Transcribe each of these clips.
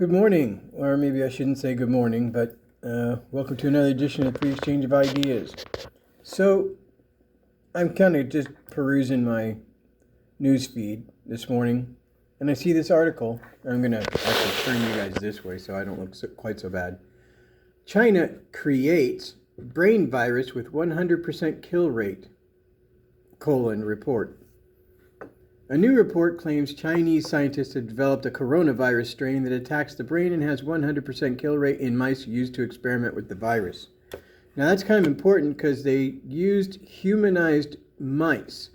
Good morning, or maybe I shouldn't say good morning, but welcome to another edition of Free Exchange of Ideas. So, I'm kind of just perusing my news feed this morning, and I see this article. I'm going to actually turn you guys this way so I don't look quite so bad. China creates brain virus with 100% kill rate, report. A new report claims Chinese scientists have developed a coronavirus strain that attacks the brain and has 100% kill rate in mice used to experiment with the virus. Now that's kind of important because they used humanized mice.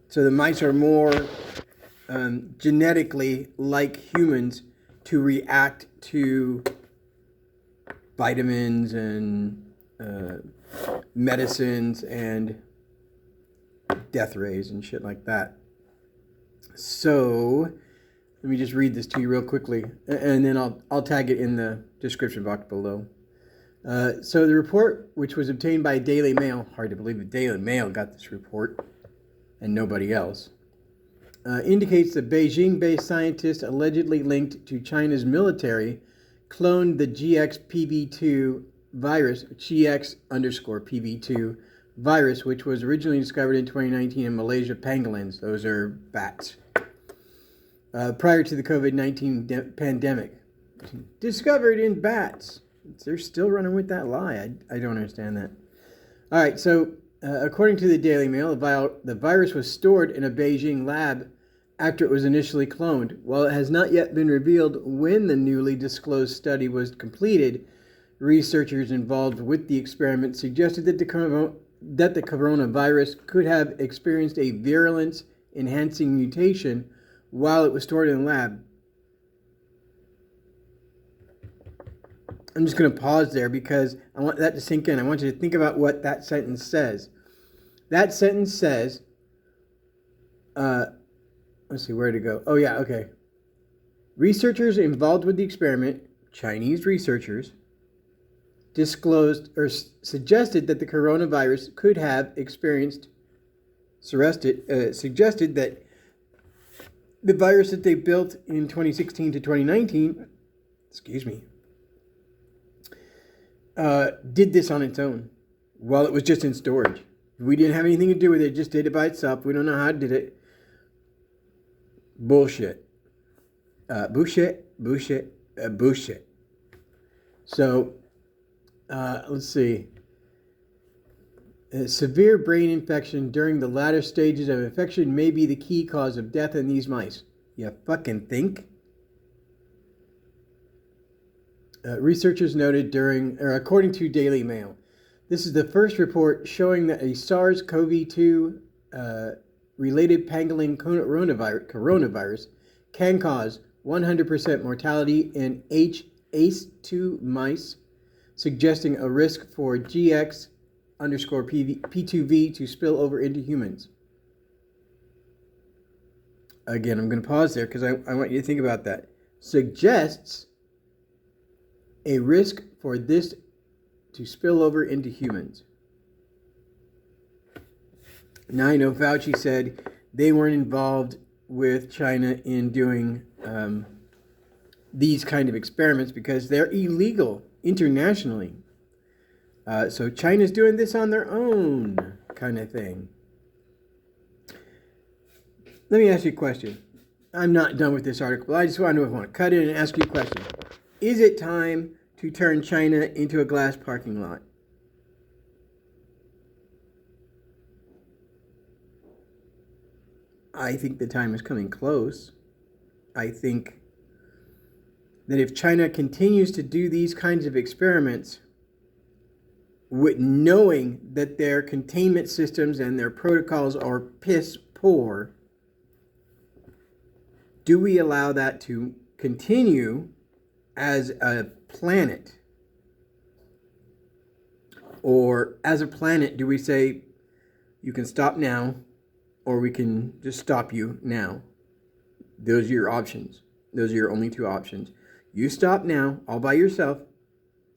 So the mice are more genetically like humans to react to vitamins and medicines and death rays and shit like that. So, let me just read this to you real quickly, and then I'll tag it in the description box below. So the report, which was obtained by Daily Mail, hard to believe the Daily Mail got this report, and nobody else, indicates that Beijing-based scientists allegedly linked to China's military cloned the GX-PV2 virus, GX_PV2 virus, which was originally discovered in 2019 in Malaysia pangolins. Those are bats. Prior to the COVID-19 pandemic. Discovered in bats. They're still running with that lie. I don't understand that. All right, so according to the Daily Mail, the virus was stored in a Beijing lab after it was initially cloned. While it has not yet been revealed when the newly disclosed study was completed, researchers involved with the experiment suggested that the coronavirus could have experienced a virulence-enhancing mutation while it was stored in the lab. I'm just going to pause there because I want that to sink in. I want you to think about what that sentence says. That sentence says, let's see, where to go? Oh, yeah, okay. Researchers involved with the experiment, Chinese researchers, disclosed or suggested that the coronavirus could have suggested that the virus that they built in 2016 to 2019, did this on its own while it was just in storage. We didn't have anything to do with it. It just did it by itself. We don't know how it did it. Bullshit. Bullshit. So, let's see. Severe brain infection during the latter stages of infection may be the key cause of death in these mice. You fucking think? Researchers noted according to Daily Mail, this is the first report showing that a SARS-CoV-2 related pangolin coronavirus can cause 100% mortality in ACE2 mice, suggesting a risk for GX_P2V to spill over into humans. Again, I'm going to pause there because I want you to think about that. Suggests a risk for this to spill over into humans. Now, I know Fauci said they weren't involved with China in doing these kind of experiments because they're illegal internationally. So China's doing this on their own kind of thing. Let me ask you a question. I'm not done with this article, but I just want to cut in and ask you a question. Is it time to turn China into a glass parking lot? I think the time is coming close. I think that if China continues to do these kinds of experiments, with knowing that their containment systems and their protocols are piss poor, do we allow that to continue as a planet? Or as a planet, do we say, you can stop now, or we can just stop you now? Those are your options. Those are your only two options. You stop now, all by yourself,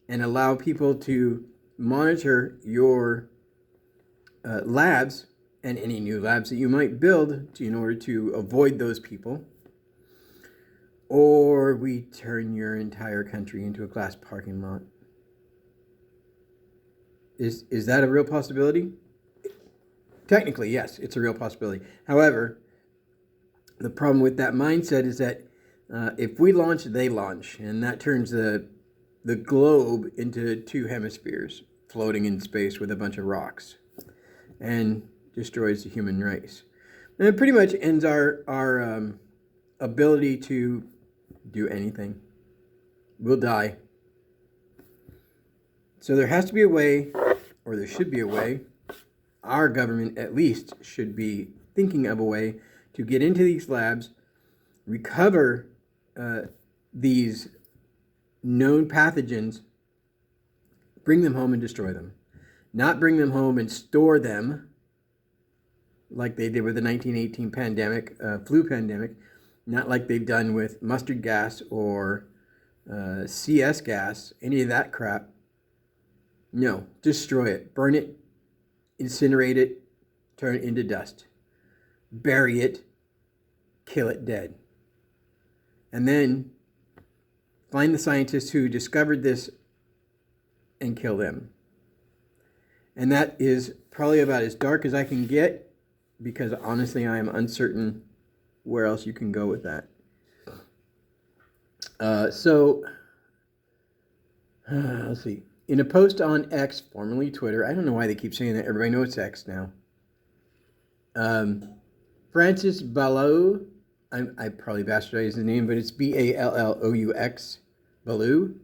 and allow people to monitor your labs and any new labs that you might build in order to avoid those people. Or or we turn your entire country into a glass parking lot. Is that a real possibility? Technically, yes, it's a real possibility. However, the problem with that mindset is that if we launch, they launch, and that turns the globe into two hemispheres floating in space with a bunch of rocks, and destroys the human race. And it pretty much ends our ability to do anything. We'll die. So there has to be a way, or there should be a way, our government at least should be thinking of a way to get into these labs, recover these known pathogens, bring them home and destroy them. Not bring them home and store them like they did with the 1918 pandemic, flu pandemic, not like they've done with mustard gas or CS gas, any of that crap. No, destroy it, burn it, incinerate it, turn it into dust, bury it, kill it dead. And then find the scientists who discovered this and kill them. And that is probably about as dark as I can get, because honestly I am uncertain where else you can go with that. Let's see. In a post on X, formerly Twitter, I don't know why they keep saying that. Everybody knows it's X now. Francis Ballou, I probably bastardized his name, but it's Ballous, Ballou,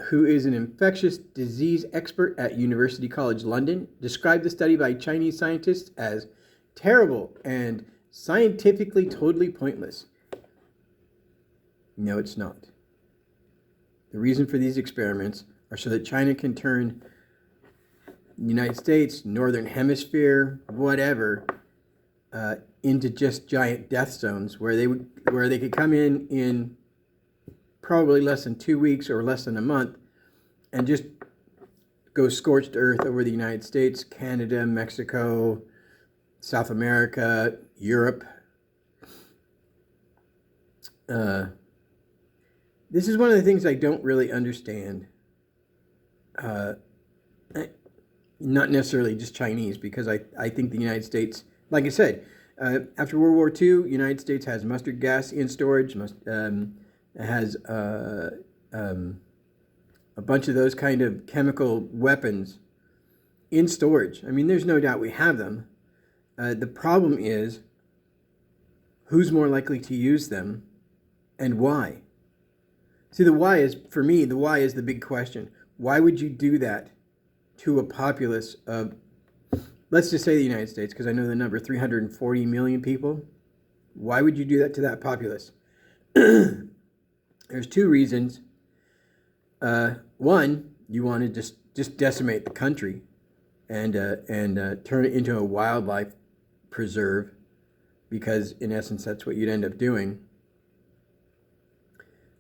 who is an infectious disease expert at University College London, described the study by Chinese scientists as terrible and scientifically totally pointless. No, it's not. The reason for these experiments are so that China can turn the United States, Northern Hemisphere, whatever, into just giant death zones where they could come in probably less than 2 weeks or less than a month and just go scorched earth over the United States, Canada, Mexico, South America, Europe. This is one of the things I don't really understand. Not necessarily just Chinese, because I think the United States, like I said, after World War II, United States has mustard gas in storage, has a bunch of those kind of chemical weapons in storage. I mean, there's no doubt we have them. The problem is, who's more likely to use them and why? See, the why is, for me, the why is the big question. Why would you do that to a populace of, let's just say the United States, because I know the number, 340 million people? Why would you do that to that populace? There's two reasons. One, you want to just decimate the country and turn it into a wildlife preserve, because in essence that's what you'd end up doing,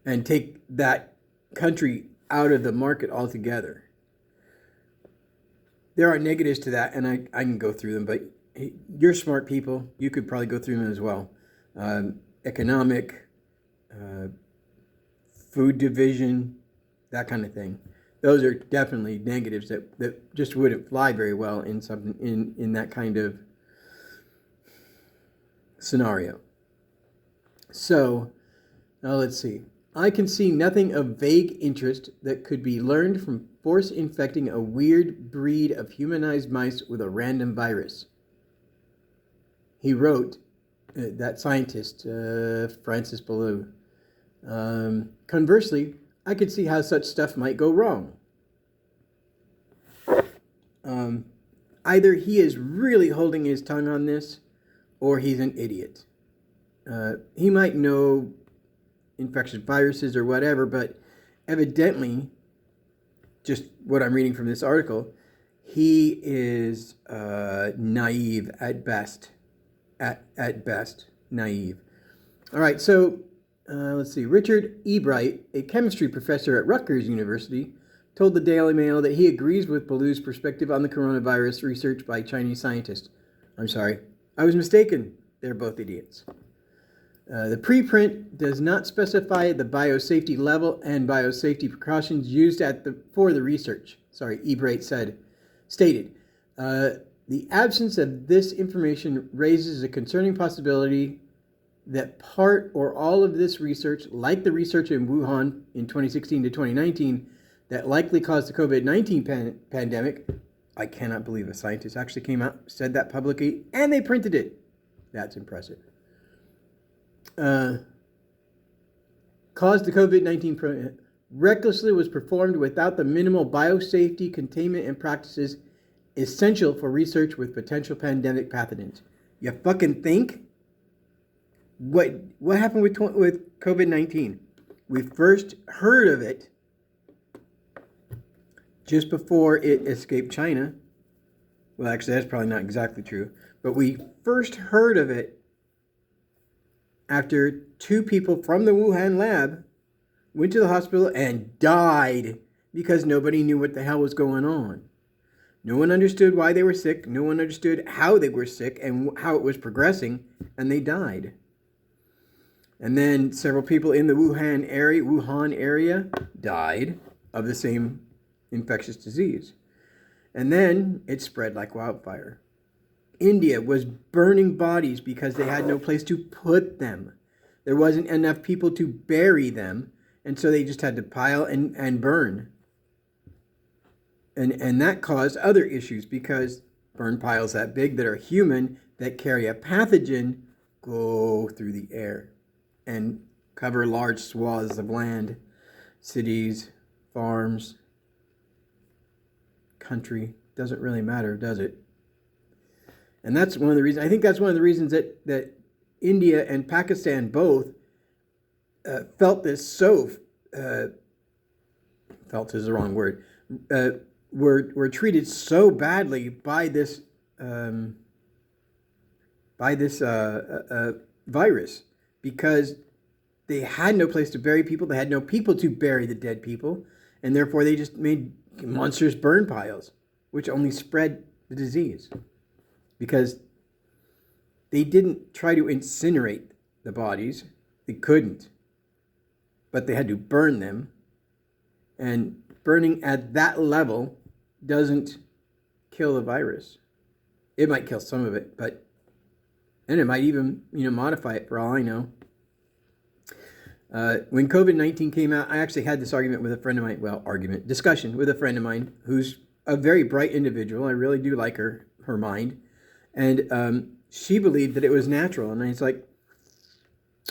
and take that country out of the market altogether. There are negatives to that, and I can go through them, but you're smart people. You could probably go through them as well. Economic, food division, that kind of thing. Those are definitely negatives that just wouldn't fly very well in something in that kind of scenario. So now let's see. I can see nothing of vague interest that could be learned from force infecting a weird breed of humanized mice with a random virus. He wrote, that scientist, Francis Ballou. Conversely, I could see how such stuff might go wrong. Either he is really holding his tongue on this, or he's an idiot. He might know infectious viruses or whatever, but evidently, just what I'm reading from this article, he is naive at best. At best, naive. All right, so let's see. Richard Ebright, a chemistry professor at Rutgers University, told the Daily Mail that he agrees with Ballou's perspective on the coronavirus research by Chinese scientists. I'm sorry, I was mistaken. They're both idiots. The preprint does not specify the biosafety level and biosafety precautions used for the research. Ebright stated. The absence of this information raises a concerning possibility that part or all of this research, like the research in Wuhan in 2016 to 2019, that likely caused the COVID-19 pandemic. I cannot believe a scientist actually came out, said that publicly, and they printed it. That's impressive. Caused the COVID-19 recklessly was performed without the minimal biosafety, containment, and practices essential for research with potential pandemic pathogens. You fucking think? What happened with COVID-19? We first heard of it just before it escaped China. Well, actually, that's probably not exactly true. But we first heard of it after 2 people from the Wuhan lab went to the hospital and died because nobody knew what the hell was going on. No one understood why they were sick. No one understood how they were sick and how it was progressing, and they died. And then several people in the Wuhan area died of the same infectious disease. And then it spread like wildfire. India was burning bodies because they had no place to put them. There wasn't enough people to bury them, and so they just had to pile and burn. And that caused other issues because burn piles that big that are human, that carry a pathogen, go through the air and cover large swaths of land, cities, farms, country. Doesn't really matter, does it? And that's one of the reasons, I think that's one of the reasons that India and Pakistan both felt this felt is the wrong word, were treated so badly by this virus because they had no place to bury people. They had no people to bury the dead people, and therefore they just made monstrous burn piles, which only spread the disease because they didn't try to incinerate the bodies. They couldn't, but they had to burn them, and burning at that level doesn't kill the virus. It might kill some of it, and it might even, modify it for all I know. When COVID-19 came out, I actually had this discussion with a friend of mine who's a very bright individual. I really do like her mind. And she believed that it was natural. And I was like,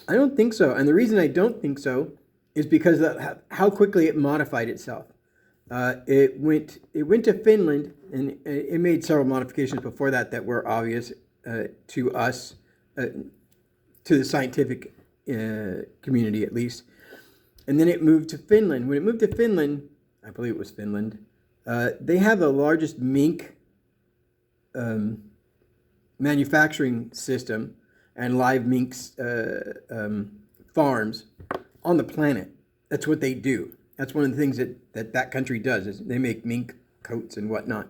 I don't think so. And the reason I don't think so is because of how quickly it modified itself. It went to Finland, and it made several modifications before that were obvious to us, to the scientific community at least. And then it moved to Finland. When it moved to Finland, I believe it was Finland, they have the largest mink manufacturing system and live minks farms on the planet. That's what they do. That's one of the things that country does, is they make mink coats and whatnot.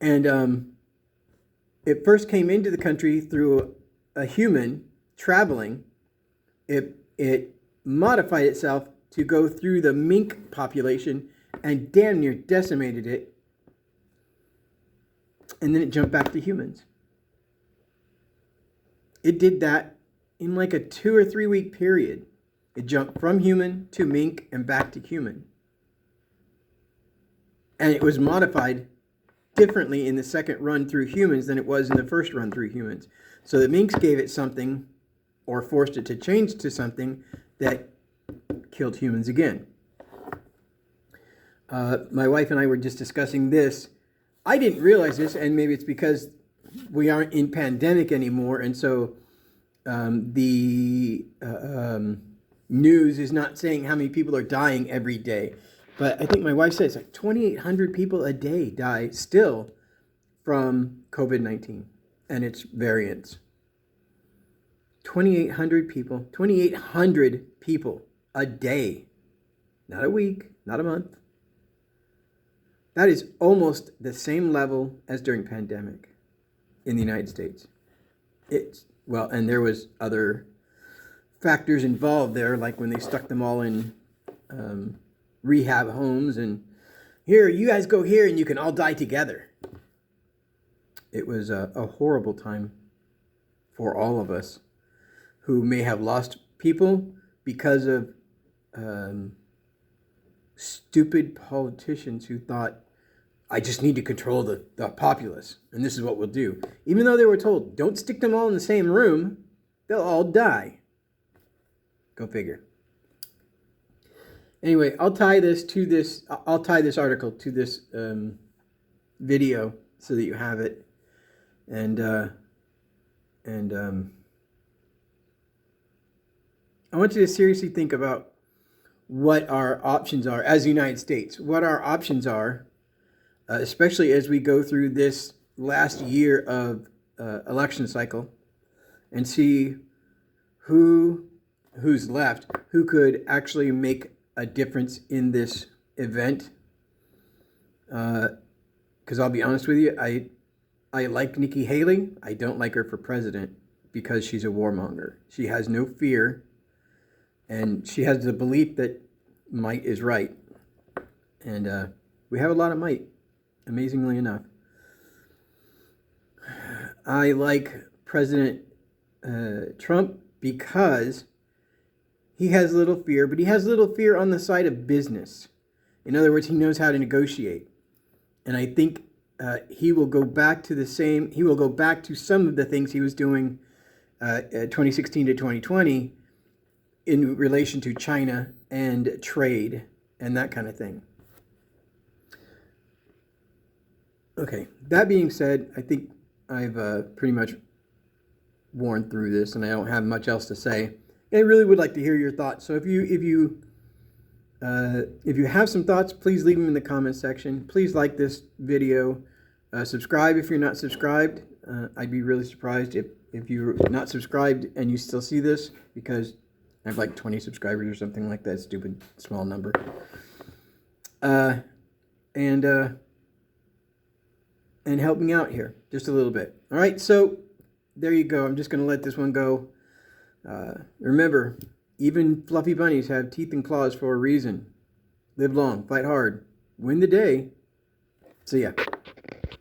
And it first came into the country through a human traveling. It modified itself to go through the mink population and damn near decimated it. And then it jumped back to humans. It did that in like a 2 or 3 week period. It jumped from human to mink and back to human. And it was modified differently in the second run through humans than it was in the first run through humans. So the minks gave it something, or forced it to change to something that killed humans again. My wife and I were just discussing this. I didn't realize this, and maybe it's because we aren't in pandemic anymore, and so the news is not saying how many people are dying every day. But I think my wife said it's like 2,800 people a day die still from COVID-19 and its variants. 2,800 people a day. Not a week, not a month. That is almost the same level as during pandemic in the United States. Well, and there was other factors involved there, like when they stuck them all in rehab homes and here, you guys go here and you can all die together. It was a horrible time for all of us who may have lost people because of stupid politicians who thought, I just need to control the populace, and this is what we'll do. Even though they were told, don't stick them all in the same room, they'll all die. Go figure. Anyway, I'll tie this article to this video so that you have it, and I want you to seriously think about what our options are as the United States. What our options are, especially as we go through this last year of election cycle, and see who's left, who could actually make a difference in this event. Because I'll be honest with you, I like Nikki Haley. I don't like her for president because she's a warmonger. She has no fear, and she has the belief that might is right. And we have a lot of might, amazingly enough. I like President Trump because he has little fear, but he has little fear on the side of business. In other words, he knows how to negotiate. And I think he will go back to some of the things he was doing 2016 to 2020 in relation to China and trade and that kind of thing. Okay, that being said, I think I've pretty much worn through this and I don't have much else to say. I really would like to hear your thoughts. So if you have some thoughts, please leave them in the comment section. Please like this video. Subscribe if you're not subscribed. I'd be really surprised if you're not subscribed and you still see this, because I have like 20 subscribers or something like that. Stupid small number. And help me out here just a little bit. All right, so there you go. I'm just going to let this one go. Remember, even fluffy bunnies have teeth and claws for a reason. Live long, fight hard, win the day. See ya.